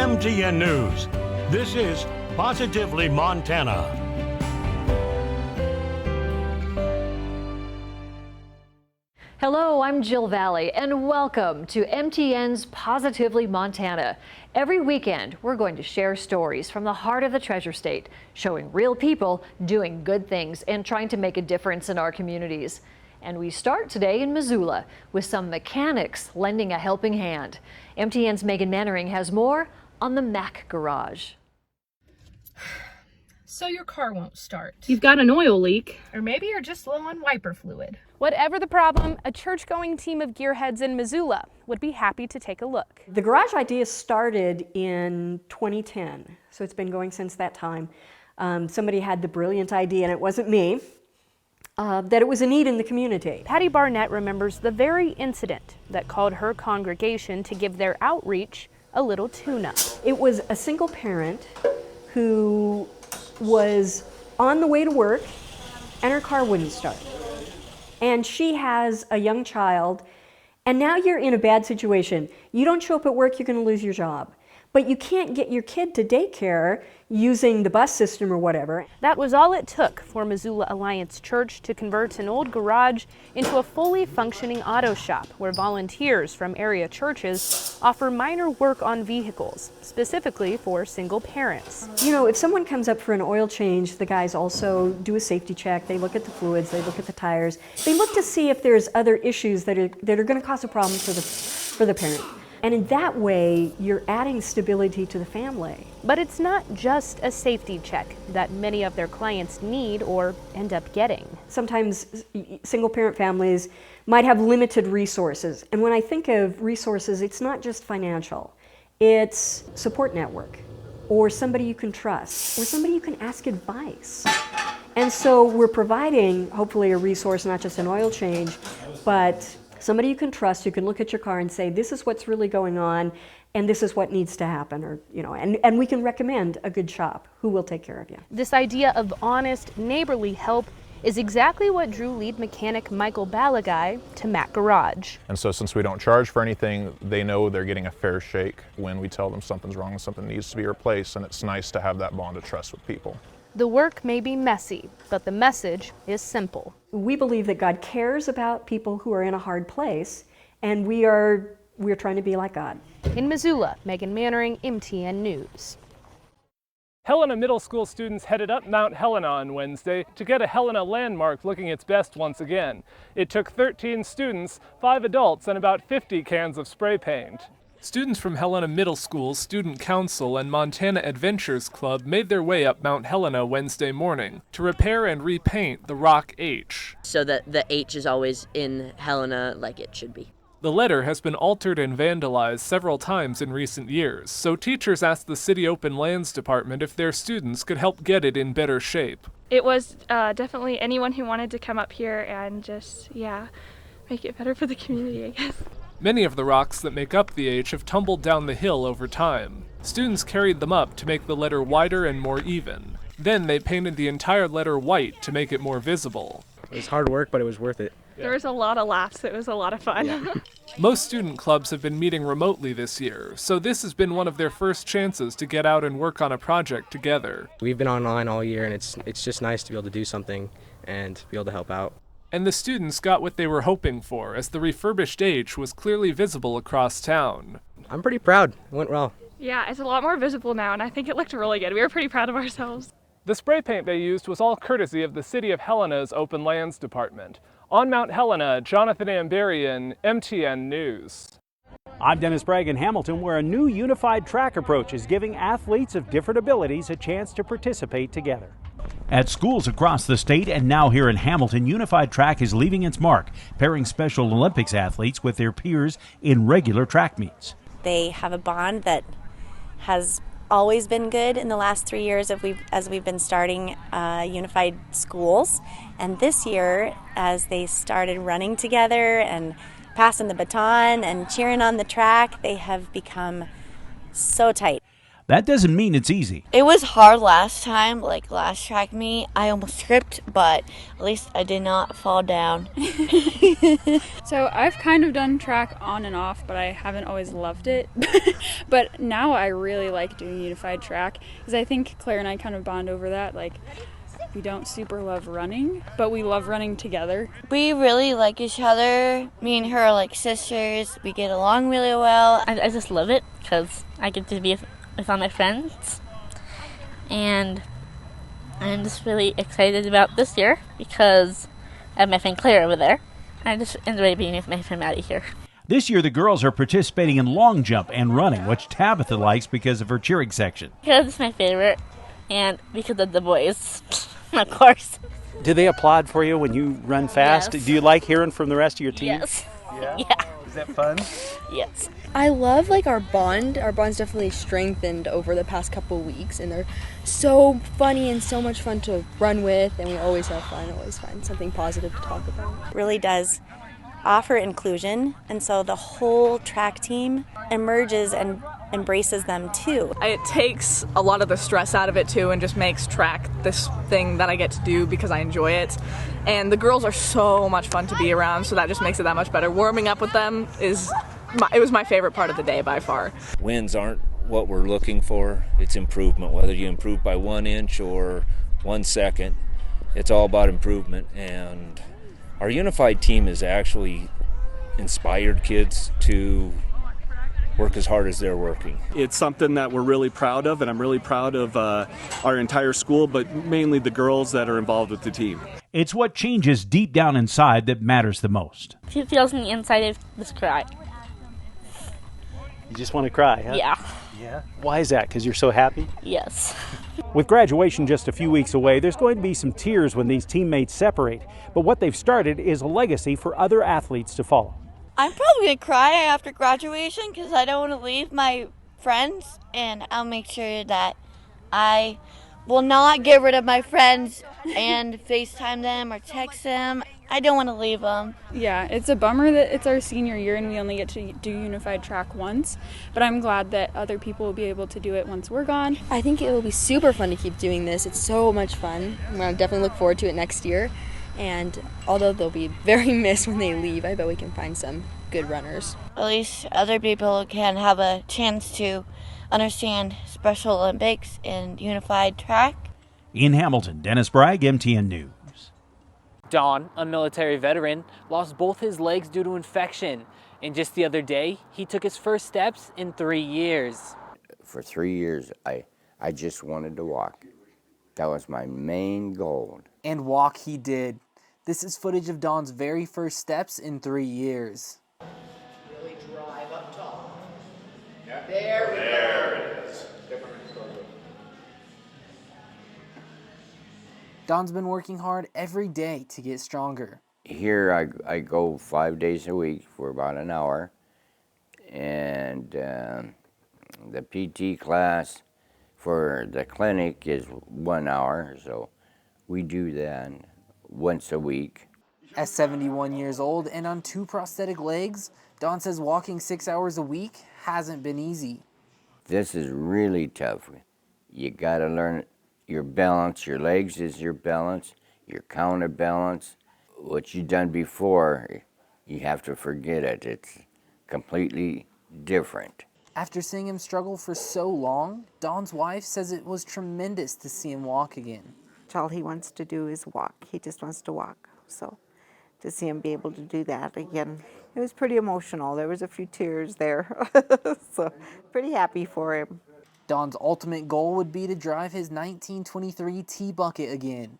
MTN News. This is Positively Montana. Hello, I'm Jill Valley, and welcome to MTN's Positively Montana. Every weekend, we're going to share stories from the heart of the Treasure State, showing real people doing good things and trying to make a difference in our communities. And we start today in Missoula with some mechanics lending a helping hand. MTN's Megan Mannering has more on the Mac Garage. So your car won't start. You've got an oil leak. Or maybe you're just low on wiper fluid. Whatever the problem, a church-going team of gearheads in Missoula would be happy to take a look. The garage idea started in 2010, so it's been going since that time. Somebody had the brilliant idea, and it wasn't me, that it was a need in the community. Patty BARNETT remembers the very incident that called her congregation to give their outreach a little tune-up. It was a single parent who was on the way to work, and her car wouldn't start. And she has a young child, and now you're in a bad situation. You don't show up at work, you're going to lose your job. But you can't get your kid to daycare using the bus system or whatever. That was all it took for Missoula Alliance Church to convert an old garage into a fully functioning auto shop where volunteers from area churches offer minor work on vehicles, specifically for single parents. You know, if someone comes up for an oil change, the guys also do a safety check. They look at the fluids, they look at the tires. They look to see if there's other issues that are going to cause a problem for the parent. And in that way, you're adding stability to the family. But it's not just a safety check that many of their clients need or end up getting. Sometimes single-parent families might have limited resources. And when I think of resources, it's not just financial. It's support network, or somebody you can trust, or somebody you can ask advice. And so we're providing, hopefully, a resource, not just an oil change, but somebody you can trust, who can look at your car and say, this is what's really going on, and this is what needs to happen, or, you know, and we can recommend a good shop who will take care of you. This idea of honest, neighborly help is exactly what drew lead mechanic Michael Balaguy to Mac Garage. And so since we don't charge for anything, they know they're getting a fair shake when we tell them something's wrong and something needs to be replaced, and it's nice to have that bond of trust with people. The work may be messy, but the message is simple. We believe that God cares about people who are in a hard place, and we're trying to be like God. In Missoula, Megan Mannering, MTN News. Helena Middle School students headed up Mount Helena on Wednesday to get a Helena landmark looking its best once again. It took 13 students, 5 adults, and about 50 cans of spray paint. Students from Helena Middle School's Student Council and Montana Adventures Club made their way up Mount Helena Wednesday morning to repair and repaint the rock H. So that the H is always in Helena like it should be. The letter has been altered and vandalized several times in recent years, so teachers asked the City Open Lands Department if their students could help get it in better shape. It was definitely anyone who wanted to come up here and just, make it better for the community, I guess. Many of the rocks that make up the H have tumbled down the hill over time. Students carried them up to make the letter wider and more even. Then they painted the entire letter white to make it more visible. It was hard work, but it was worth it. There was a lot of laughs. It was a lot of fun. Yeah. Most student clubs have been meeting remotely this year, so this has been one of their first chances to get out and work on a project together. We've been online all year, and it's just nice to be able to do something and be able to help out. And the students got what they were hoping for, as the refurbished H was clearly visible across town. I'm pretty proud. It went well. Yeah, it's a lot more visible now, and I think it looked really good. We were pretty proud of ourselves. The spray paint they used was all courtesy of the City of Helena's Open Lands Department. On Mount Helena, Jonathan Amberian, MTN News. I'm Dennis Bragg in Hamilton, where a new unified track approach is giving athletes of different abilities a chance to participate together. At schools across the state and now here in Hamilton, Unified Track is leaving its mark, pairing Special Olympics athletes with their peers in regular track meets. They have a bond that has always been good in the last 3 years as we've been starting unified schools. And this year, as they started running together and passing the baton and cheering on the track, they have become so tight. That doesn't mean it's easy. It was hard last time, like last track meet. I almost tripped, but at least I did not fall down. So I've kind of done track on and off, but I haven't always loved it. But now I really like doing unified track because I think Claire and I kind of bond over that. Like, we don't super love running, but we love running together. We really like each other. Me and her are like sisters. We get along really well. I just love it because I get to be with all my friends, and I'm just really excited about this year because I have my friend Claire over there. I just enjoy being with my friend Maddie here. This year, the girls are participating in long jump and running, which Tabitha likes because of her cheering section. Because it's my favorite, and because of the boys, of course. Do they applaud for you when you run fast? Yes. Do you like hearing from the rest of your team? Yes. Yeah? Yeah. Is that fun? Yes. I love like our bond. Our bond's definitely strengthened over the past couple weeks, and they're so funny and so much fun to run with, and we always have fun, always find something positive to talk about. Really does offer inclusion, and so the whole track team emerges and embraces them too. It takes a lot of the stress out of it too and just makes track this thing that I get to do because I enjoy it. And the girls are so much fun to be around, so that just makes it that much better. Warming up with them it was my favorite part of the day by far. Wins aren't what we're looking for. It's improvement, whether you improve by 1 inch or 1 second. It's all about improvement, and our unified team has actually inspired kids to work as hard as they're working. It's something that we're really proud of, and I'm really proud of our entire school, but mainly the girls that are involved with the team. It's what changes deep down inside that matters the most. If it feels on the inside, I just cry. You just want to cry, huh? Yeah. Yeah. Why is that? Because you're so happy? Yes. With graduation just a few weeks away, there's going to be some tears when these teammates separate. But what they've started is a legacy for other athletes to follow. I'm probably going to cry after graduation because I don't want to leave my friends, and I'll make sure that I will not get rid of my friends and FaceTime them or text them. I don't want to leave them. Yeah, it's a bummer that it's our senior year and we only get to do unified track once, but I'm glad that other people will be able to do it once we're gone. I think it will be super fun to keep doing this. It's so much fun. I'm going to definitely look forward to it next year. And although they'll be very missed when they leave, I bet we can find some good runners. At least other people can have a chance to understand Special Olympics and unified track. In Hamilton, Dennis Bragg, MTN News. Don, a military veteran, lost both his legs due to infection. And just the other day, he took his first steps in 3 years. For 3 years, I just wanted to walk. That was my main goal. And walk he did. This is footage of Don's very first steps in 3 years. Really drive up tall. Yeah. There it is. Don's been working hard every day to get stronger. Here I go 5 days a week for about an hour, and the PT class for the clinic is 1 hour, so we do that once a week. At 71 years old and on 2 prosthetic legs, Don says walking 6 hours a week hasn't been easy. This is really tough. You gotta learn your balance. Your legs is your balance, your counterbalance. What you've done before, you have to forget it. It's completely different. After seeing him struggle for so long, Don's wife says it was tremendous to see him walk again. All he wants to do is walk. He just wants to walk. So to see him be able to do that again, it was pretty emotional. There was a few tears there. So pretty happy for him. Don's ultimate goal would be to drive his 1923 T-Bucket again,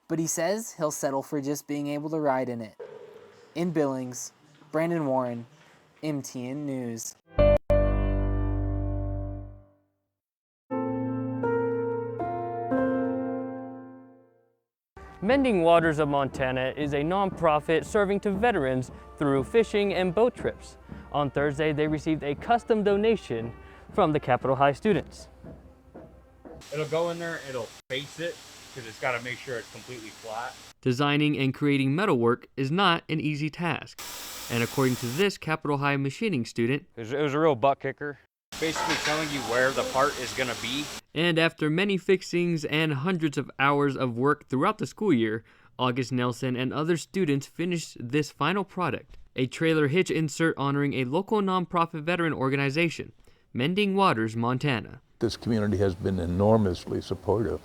but he says he'll settle for just being able to ride in it. In Billings, Brandon Warren, MTN News. Mending Waters of Montana is a nonprofit serving to veterans through fishing and boat trips. On Thursday, they received a custom donation from the Capitol High students. It'll go in there, it'll face it, because it's got to make sure it's completely flat. Designing and creating metalwork is not an easy task. And according to this Capitol High machining student, It was a real butt kicker. basically telling you where the part is going to be. And after many fixings and hundreds of hours of work throughout the school year, August Nelson and other students finished this final product, a trailer hitch insert honoring a local nonprofit veteran organization, Mending Waters, Montana. This community has been enormously supportive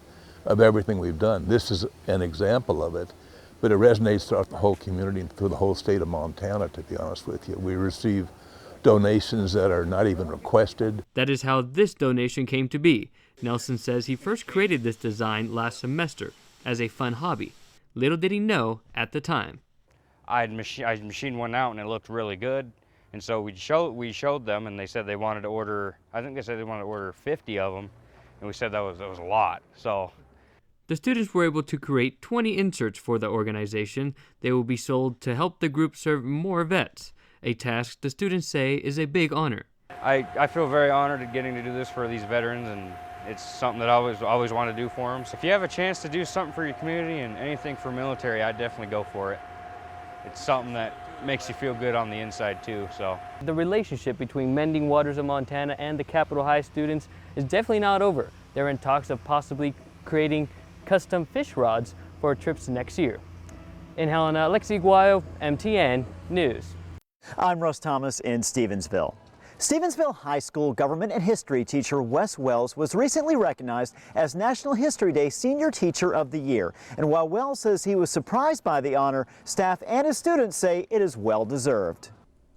of everything we've done. This is an example of it, but it resonates throughout the whole community and through the whole state of Montana, to be honest with you. We receive donations that are not even requested. That is how this donation came to be. Nelson says he first created this design last semester as a fun hobby. Little did he know at the time. I machined one out and it looked really good. And so we showed them, and they said they wanted to order, I think they said they wanted to order 50 of them. And we said that was a lot. So the students were able to create 20 inserts for the organization. They will be sold to help the group serve more vets, a task the students say is a big honor. I feel very honored at getting to do this for these veterans, and it's something that I always want to do for them. So if you have a chance to do something for your community and anything for military, I'd definitely go for it. It's something that makes you feel good on the inside too. So the relationship between Mending Waters of Montana and the Capitol High students is definitely not over. They're in talks of possibly creating custom fish rods for trips next year. In Helena, Alexi Guayo, MTN News. I'm Russ Thomas in Stevensville. Stevensville High School government and history teacher Wes Wells was recently recognized as National History Day Senior Teacher of the Year. And while Wells says he was surprised by the honor, staff and his students say it is well deserved.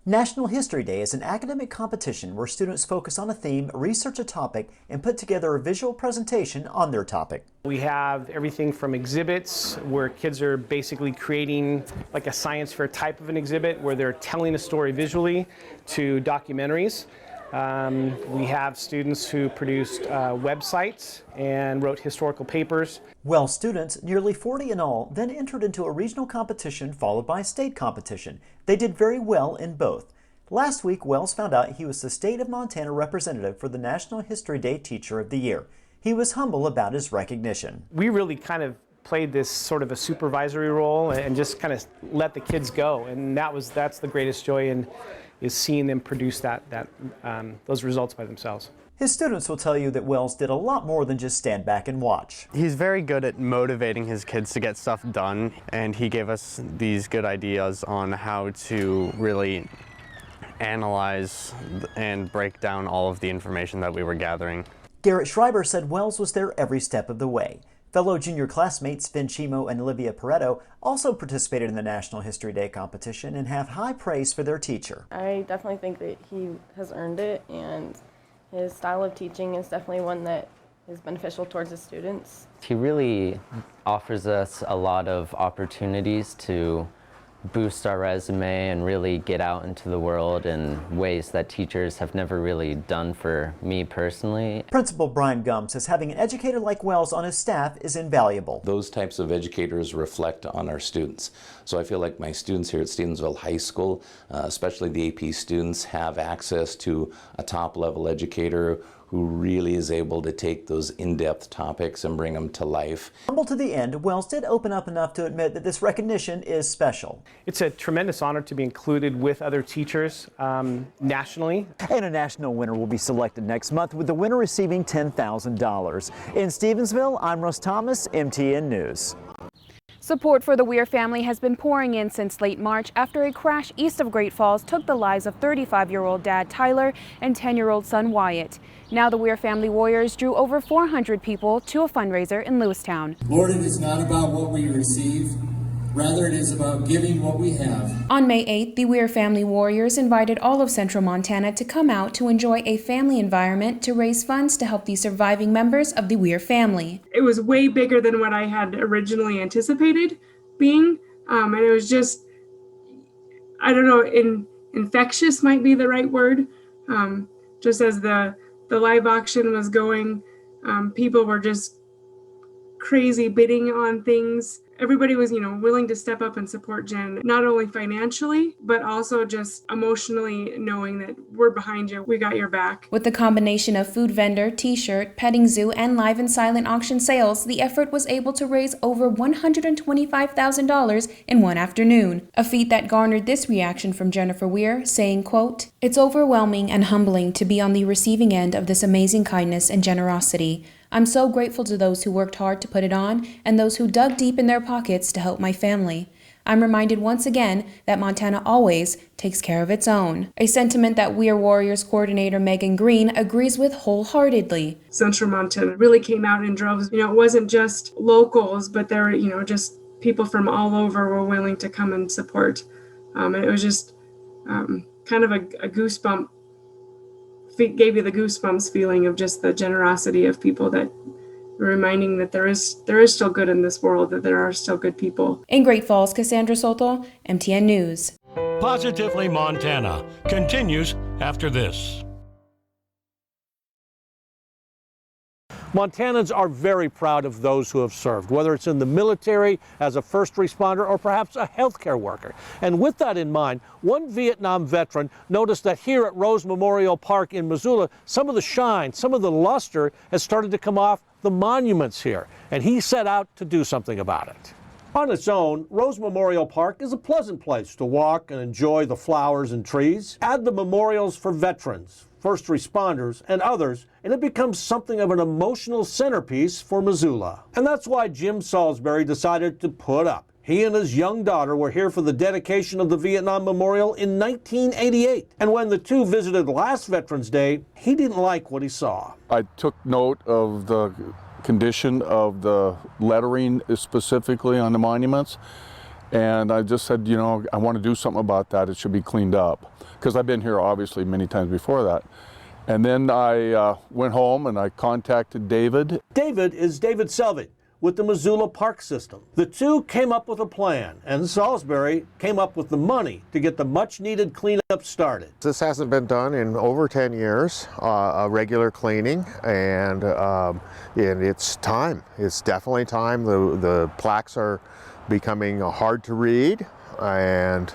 National History Day is an academic competition where students focus on a theme, research a topic, and put together a visual presentation on their topic. We have everything from exhibits where kids are basically creating like a science fair type of an exhibit where they're telling a story visually, to documentaries. We have students who produced websites and wrote historical papers. Well, students, nearly 40 in all, then entered into a regional competition followed by a state competition. They did very well in both. Last week, Wells found out he was the state of Montana representative for the National History Day Teacher of the Year. He was humble about his recognition. We really kind of played this sort of a supervisory role and just kind of let the kids go, and that's the greatest joy in is seeing them produce those results by themselves. His students will tell you that Wells did a lot more than just stand back and watch. He's very good at motivating his kids to get stuff done, and he gave us these good ideas on how to really analyze and break down all of the information that we were gathering. Garrett Schreiber said Wells was there every step of the way. Fellow junior classmates FENN CHIMO and Olivia Pareto also participated in the National History Day competition and have high praise for their teacher. I definitely think that he has earned it, and his style of teaching is definitely one that is beneficial towards his students. He really offers us a lot of opportunities to boost our resume and really get out into the world in ways that teachers have never really done for me personally. Principal Brian Gum says having an educator like Wells on his staff is invaluable. Those types of educators reflect on our students. So I feel like my students here at Stevensville High School, especially the AP students, have access to a top-level educator who really is able to take those in-depth topics and bring them to life. Humble to the end, Wells did open up enough to admit that this recognition is special. It's a tremendous honor to be included with other teachers nationally. And a national winner will be selected next month, with the winner receiving $10,000. In Stevensville, I'm Russ Thomas, MTN News. Support for the Weir family has been pouring in since late March after a crash east of Great Falls took the lives of 35-year-old dad Tyler and 10-year-old son Wyatt. Now the Weir family warriors drew over 400 people to a fundraiser in Lewistown. Lord, it is not about what we receive. Rather, it is about giving what we have. On May 8th, the Weir family warriors invited all of Central Montana to come out to enjoy a family environment to raise funds to help the surviving members of the Weir family. It was way bigger than what I had originally anticipated being, and it was just, I don't know, infectious might be the right word. Just as the live auction was going, people were just crazy bidding on things. everybody was, willing to step up and support Jen, not only financially, but also just emotionally knowing that we're behind you, we got your back. With the combination of food vendor, t-shirt, petting zoo, and live and silent auction sales, the effort was able to raise over $125,000 in one afternoon, a feat that garnered this reaction from Jennifer Weir, saying, quote, "It's overwhelming and humbling to be on the receiving end of this amazing kindness and generosity. I'm so grateful to those who worked hard to put it on and those who dug deep in their pockets to help my family. I'm reminded once again that Montana always takes care of its own," a sentiment that Weir Warriors coordinator Megan Green agrees with wholeheartedly. Central Montana really came out in droves. It wasn't just locals, but there were, just people from all over were willing to come and support. It was just kind of a goosebump. Gave you the goosebumps feeling of just the generosity of people, that reminding that there is still good in this world, that there are still good people. In Great Falls, Cassandra Soto, MTN News. Positively Montana continues after this. Montanans are very proud of those who have served, whether it's in the military, as a first responder, or perhaps a healthcare worker. And with that in mind, one Vietnam veteran noticed that here at Rose Memorial Park in Missoula, some of the shine, some of the luster has started to come off the monuments here, and he set out to do something about it. On its own, Rose Memorial Park is a pleasant place to walk and enjoy the flowers and trees. Add the memorials for veterans, first responders, and others, and it becomes something of an emotional centerpiece for Missoula. And that's why Jim Salisbury decided to put up. He and his young daughter were here for the dedication of the Vietnam Memorial in 1988. And when the two visited last Veterans Day, he didn't like what he saw. I took note of the condition of the lettering specifically on the monuments, and I just said, I want to do something about that. It should be cleaned up, because I've been here obviously many times before that. And then I went home and I contacted David. David is David Selvig with the Missoula Park System. The two came up with a plan, and Salisbury came up with the money to get the much-needed cleanup started. This hasn't been done in over 10 years, a regular cleaning, and it's time. It's definitely time. The plaques are becoming hard to read, and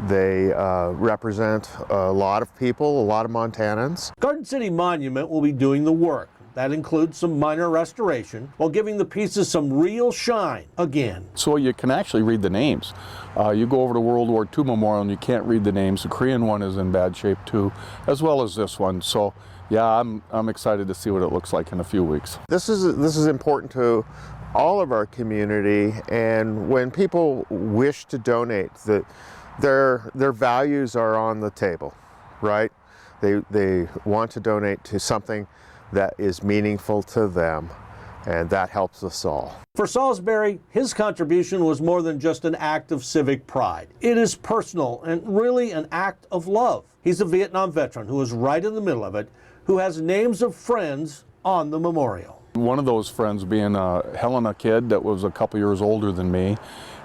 they represent a lot of people, a lot of Montanans. Garden City Monument will be doing the work. That includes some minor restoration while giving the pieces some real shine again. So you can actually read the names. You go over to World War II Memorial and you can't read the names. The Korean one is in bad shape too, as well as this one. So yeah, I'm excited to see what it looks like in a few weeks. This is important to all of our community, and when people wish to donate, their values are on the table, right? They want to donate to something that is meaningful to them, and that helps us all. For Salisbury, his contribution was more than just an act of civic pride. It is personal and really an act of love. He's a Vietnam veteran who is right in the middle of it, who has names of friends on the memorial. One of those friends being a Helena kid that was a couple years older than me,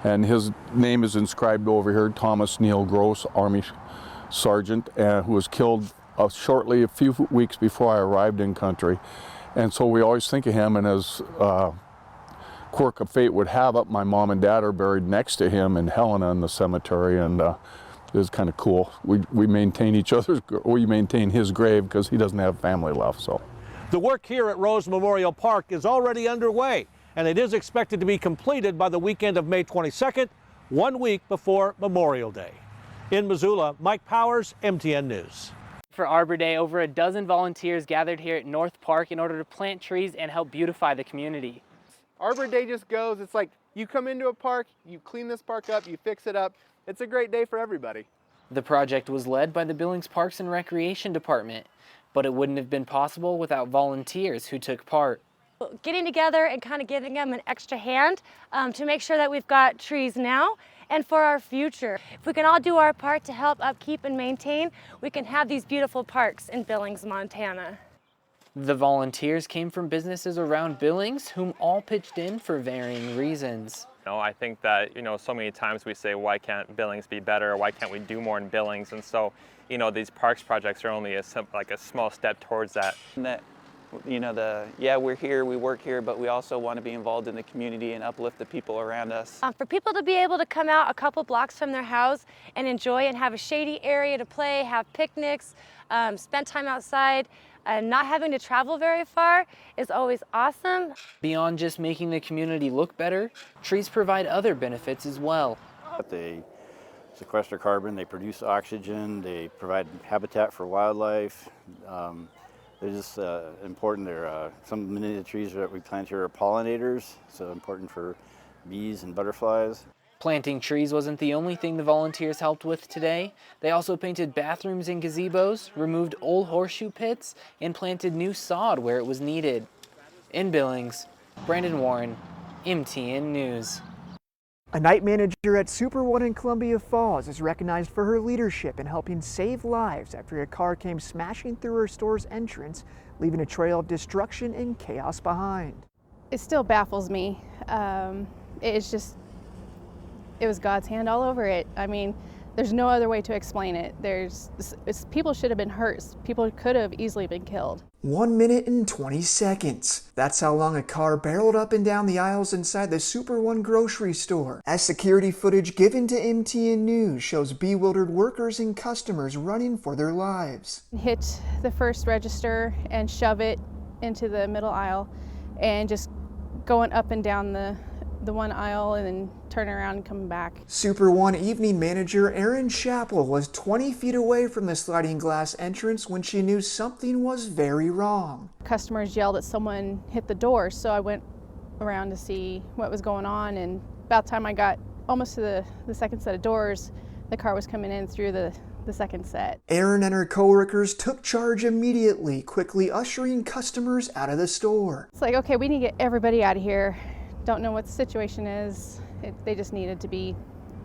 and his name is inscribed over here, Thomas Neil Gross, Army Sergeant, who was killed shortly, a few weeks before I arrived in country. And so we always think of him, and as quirk of fate would have it, my mom and dad are buried next to him in Helena in the cemetery, and it was kind of cool. We maintain his grave because he doesn't have family left. So the work here at Rose Memorial Park is already underway, and it is expected to be completed by the weekend of May 22nd, 1 week before Memorial Day. In Missoula, Mike Powers, MTN News. For Arbor Day, over a dozen volunteers gathered here at North Park in order to plant trees and help beautify the community. Arbor Day just goes, it's like you come into a park, you clean this park up, you fix it up. It's a great day for everybody. The project was led by the Billings Parks and Recreation Department, but it wouldn't have been possible without volunteers who took part. Getting together and kind of giving them an extra hand to make sure that we've got trees now and for our future. If we can all do our part to help upkeep and maintain, we can have these beautiful parks in Billings, Montana. The volunteers came from businesses around Billings, whom all pitched in for varying reasons. I think that, so many times we say, why can't Billings be better? Why can't we do more in Billings? And so, these parks projects are only a small step towards that. And that You know, yeah, we're here, we work here, but we also want to be involved in the community and uplift the people around us. For people to be able to come out a couple blocks from their house and enjoy and have a shady area to play, have picnics, spend time outside, and not having to travel very far is always awesome. Beyond just making the community look better, trees provide other benefits as well. They sequester carbon, they produce oxygen, they provide habitat for wildlife. They're just important. Some many of the trees that we plant here are pollinators, so important for bees and butterflies. Planting trees wasn't the only thing the volunteers helped with today. They also painted bathrooms and gazebos, removed old horseshoe pits, and planted new sod where it was needed. In Billings, Brandon Warren, MTN News. A night manager at Super One in Columbia Falls is recognized for her leadership in helping save lives after a car came smashing through her store's entrance, leaving a trail of destruction and chaos behind. It still baffles me. It was God's hand all over it. I mean, there's no other way to explain it. People should have been hurt. People could have easily been killed. 1 minute and 20 seconds. That's how long a car barreled up and down the aisles inside the Super One grocery store. As security footage given to MTN News shows bewildered workers and customers running for their lives. Hit the first register and shove it into the middle aisle and just going up and down the one aisle and then turning around and coming back. Super One evening manager ERIN SHAPPELL was 20 feet away from the sliding glass entrance when she knew something was very wrong. Customers yelled that someone hit the door, so I went around to see what was going on, and about the time I got almost to the second set of doors, the car was coming in through the second set. ERIN and her coworkers took charge immediately, quickly ushering customers out of the store. It's like, okay, we need to get everybody out of here. Don't know what the situation is. They just needed to be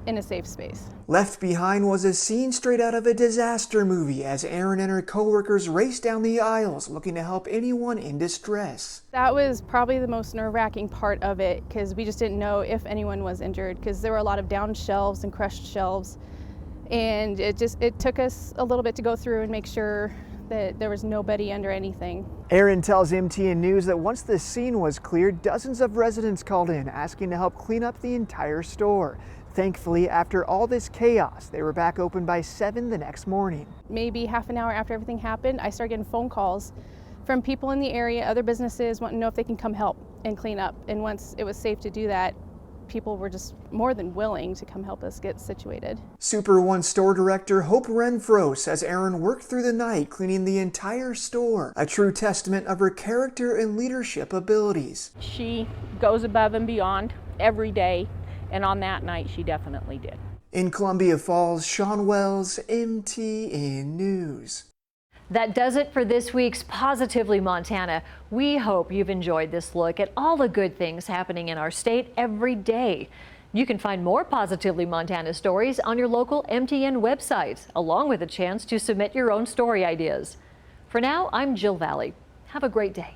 in a safe space. Left behind was a scene straight out of a disaster movie as ERIN and her coworkers raced down the aisles looking to help anyone in distress. That was probably the most nerve-wracking part of it because we just didn't know if anyone was injured because there were a lot of downed shelves and crushed shelves, and it took us a little bit to go through and make sure that there was nobody under anything. ERIN tells MTN News that once the scene was cleared, dozens of residents called in asking to help clean up the entire store. Thankfully, after all this chaos, they were back open by 7 the next morning. Maybe half an hour after everything happened, I started getting phone calls from people in the area, other businesses wanting to know if they can come help and clean up. And once it was safe to do that, people were just more than willing to come help us get situated. Super One store director Hope Renfro says ERIN worked through the night cleaning the entire store, a true testament of her character and leadership abilities. She goes above and beyond every day, and on that night she definitely did. In Columbia Falls, Sean Wells, MTN News. That does it for this week's Positively Montana. We hope you've enjoyed this look at all the good things happening in our state every day. You can find more Positively Montana stories on your local MTN website, along with a chance to submit your own story ideas. For now, I'm Jill Valley. Have a great day.